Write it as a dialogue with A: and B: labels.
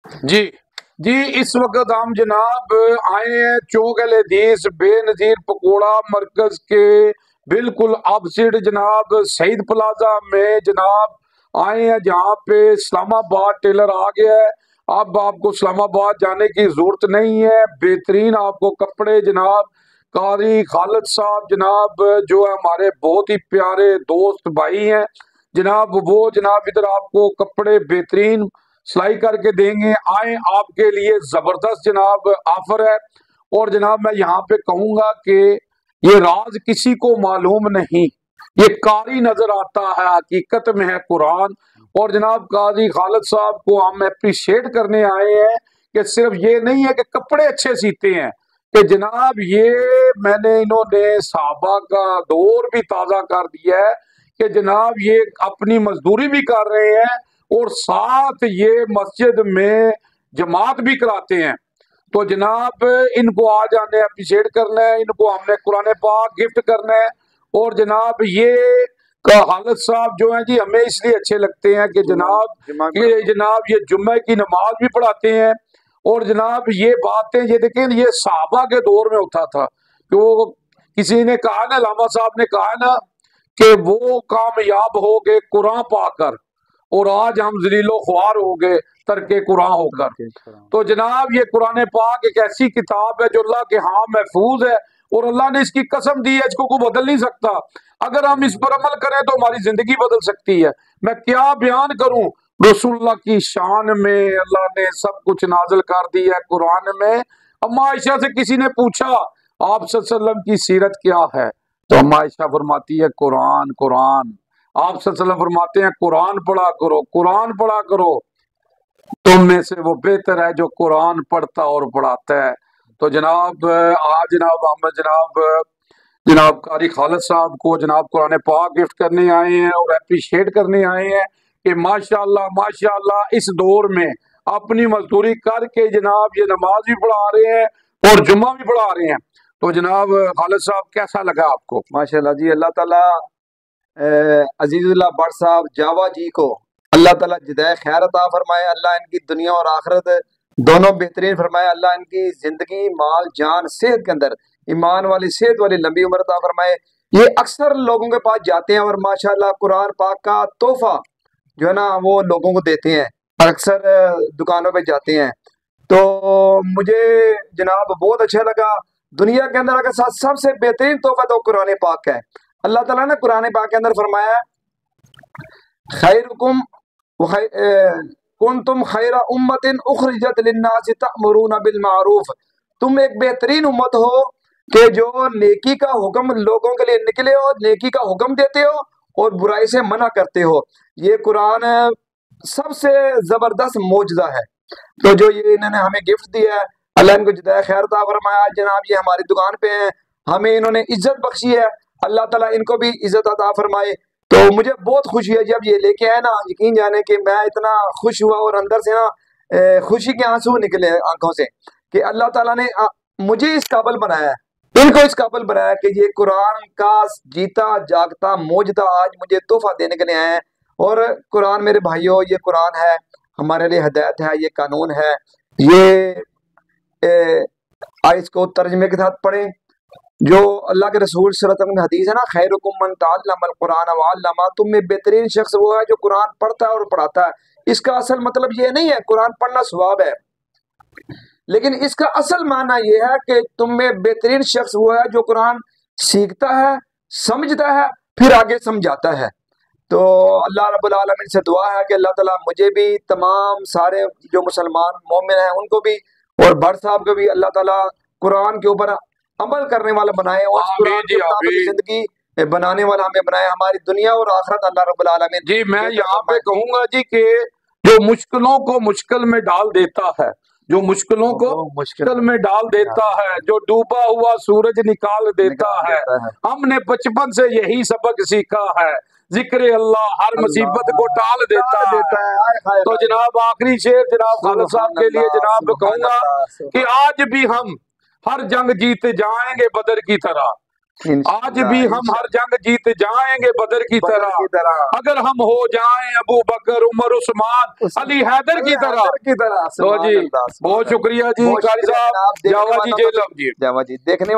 A: जी जी, इस वक्त हम जनाब आए हैं चौक अल हदीस बेनजीर पकोड़ा मरकज के बिल्कुल ऑपोजिट जनाब सईद प्लाजा में जनाब आए हैं, जहाँ पे इस्लामाबाद टेलर आ गया है। अब आपको इस्लामाबाद जाने की जरूरत नहीं है। बेहतरीन आपको कपड़े जनाब कारी खालिद साहब जनाब जो है हमारे बहुत ही प्यारे दोस्त भाई हैं जनाब, वो जनाब इधर आपको कपड़े बेहतरीन सिलाई करके देंगे। आए, आपके लिए जबरदस्त जनाब ऑफर है। और जनाब मैं यहाँ पे कहूंगा कि ये राज किसी को मालूम नहीं, ये कारी नजर आता है, हकीकत में है कुरान। और जनाब काजी खालिद साहब को हम अप्रिशिएट करने आए हैं कि सिर्फ ये नहीं है कि कपड़े अच्छे सीते हैं, कि जनाब ये मैंने इन्होंने साहबा का दौर भी ताजा कर दिया है, कि जनाब ये अपनी मजदूरी भी कर रहे हैं और साथ ये मस्जिद में जमात भी कराते हैं। तो जनाब इनको आज हमने अप्रिशिएट करना है, इनको हमने कुरान पाक गिफ्ट करना है। और जनाब ये का हालत साहब जो है जी हमें इसलिए अच्छे लगते हैं कि जनाब ये जुम्मे की नमाज भी पढ़ाते हैं। और जनाब ये बातें ये देखें, ये साहबा के दौर में होता था कि वो किसी ने कहा ना, लामा साहब ने कहा ना कि वो कामयाब हो गए कुरान पाकर और आज हम जलीलो ख्वार हो गए तरके कुरान होकर। तो जनाब ये कुरान पाक एक ऐसी किताब है जो अल्लाह के यहाँ महफूज है और अल्लाह ने इसकी कसम दी है, इसको कोई बदल नहीं सकता। अगर हम इस पर अमल करें तो हमारी जिंदगी बदल सकती है। मैं क्या बयान करूं, रसूलुल्लाह की शान में अल्लाह ने सब कुछ नाजिल कर दिया है कुरान में। अम्मा आयशा से किसी ने पूछा आप सल्लल्लाहु अलैहि वसल्लम की सीरत क्या है, तो अम्मा आयशा फरमाती है कुरान कुरान। आप सल्लल्लाहु अलैहि वसल्लम फरमाते हैं कुरान पढ़ा करो, कुरान पढ़ा करो, तुम में से वो बेहतर है जो कुरान पढ़ता और पढ़ाता है। तो जनाब आज जनाब हम जनाब जनाब कारी खालिद साहब को जनाब कुरान पाक गिफ्ट करने आए हैं और अप्रिशिएट करने आए हैं कि माशाल्लाह माशाल्लाह इस दौर में अपनी मजदूरी करके जनाब ये नमाज भी पढ़ा रहे हैं और जुम्मा भी पढ़ा रहे हैं। तो जनाब खालिद साहब कैसा लगा आपको?
B: माशाल्लाह जी, अल्लाह ताला अजीजुल्लाह भट्ट साहब जावा जी को अल्लाह ताला जिदाय खैर अता फरमाए, अल्लाह इनकी दुनिया और आखिरत दोनों बेहतरीन फरमाए, अल्लाह इनकी जिंदगी माल जान सेहत के अंदर ईमान वाली सेहत वाली लंबी उम्र अता फरमाए। ये अक्सर लोगों के पास जाते हैं और माशाल्लाह कुरान पाक का तोहफा जो है ना वो लोगों को देते हैं, अक्सर दुकानों पे जाते हैं। तो मुझे जनाब बहुत अच्छा लगा। दुनिया के अंदर अगर सबसे बेहतरीन तोहफा तो कुरान पाक है। अल्लाह ताला ने कुरान पाक के अंदर फरमाया खैरुकुम कुंतुम खैरा उम्मतिन उखरिजत लिन्नास तअमुरूना बिल मारूफ, तुम एक बेहतरीन उम्मत हो कि जो नेकी का हुक्म लोगों के लिए निकले हो, नेकी का हुक्म देते हो और बुराई से मना करते हो। ये कुरान सबसे जबरदस्त मौजज़ा है। तो जो ये इन्होंने हमें गिफ्ट दिया है, अल्लाह इनको जिदाय खैर अता फरमाया। जनाब ये हमारी दुकान पे हैं, हमें इन्होंने इज्जत बख्शी है, अल्लाह ताला इनको भी इज्जत अता फरमाए। तो मुझे बहुत खुशी है जब ये लेके आए ना, यकीन जाने कि मैं इतना खुश हुआ और अंदर से ना खुशी के आंसू निकले आंखों से कि अल्लाह ताला ने मुझे इस काबिल बनाया है, इनको इस काबिल बनाया कि ये कुरान का जीता जागता मौजूदा आज मुझे तोहफा देने के लिए आए हैं। और कुरान मेरे भाइयों, ये कुरान है हमारे लिए हिदायत है, ये कानून है। ये इसको तर्जमे के साथ पढ़ें। जो अल्लाह के रसूल सल्लल्लाहु अलैहि वसल्लम की हदीस है ना, खैरुकुम मन तअल्लमल कुरान व अल्लमा, तुम में बेहतरीन शख्स वो है जो कुरान पढ़ता है और पढ़ाता है। इसका असल मतलब ये नहीं है कुरान पढ़ना सवाब है, लेकिन इसका असल माना ये है कि तुम में बेहतरीन शख्स वो है जो कुरान सीखता है, समझता है, फिर आगे समझाता है। तो अल्लाह रब्बुल आलमीन से दुआ है कि अल्लाह ताला मुझे भी, तमाम सारे जो मुसलमान मोमिन हैं उनको भी, और भट्ट साहब को भी अल्लाह ताला कुरान के ऊपर अमल करने वाला बनाए और कुरान के मुताबिक जिंदगी बनाने वाला हमें बनाए, हमारी दुनिया और आखिरत अल्लाह रब्बुल आलमीन।
A: जी मैं यहाँ पे कहूंगा जी कि जो मुश्किलों को मुश्किल में डाल देता है, जो मुश्किलों को मुश्किल में डाल देता है, जो डूबा हुआ सूरज निकाल देता है, हमने बचपन से यही सबक सीखा है, जिक्र अल्लाह हर मुसीबत को टाल देता है। तो जनाब आखिरी शेर जनाब खालिद साहब के लिए जनाब कहूंगा कि आज भी हम हर जंग जीत जाएंगे बदर की तरह, आज भी हम हर जंग जीत जाएंगे बदर की तरह, अगर हम हो जाएं अबू बकर उमर उस्मान अली हैदर की तरह। तो जी बहुत शुक्रिया जी कारी साहब, जावा जी जेलम जी।
B: जावा जी देखने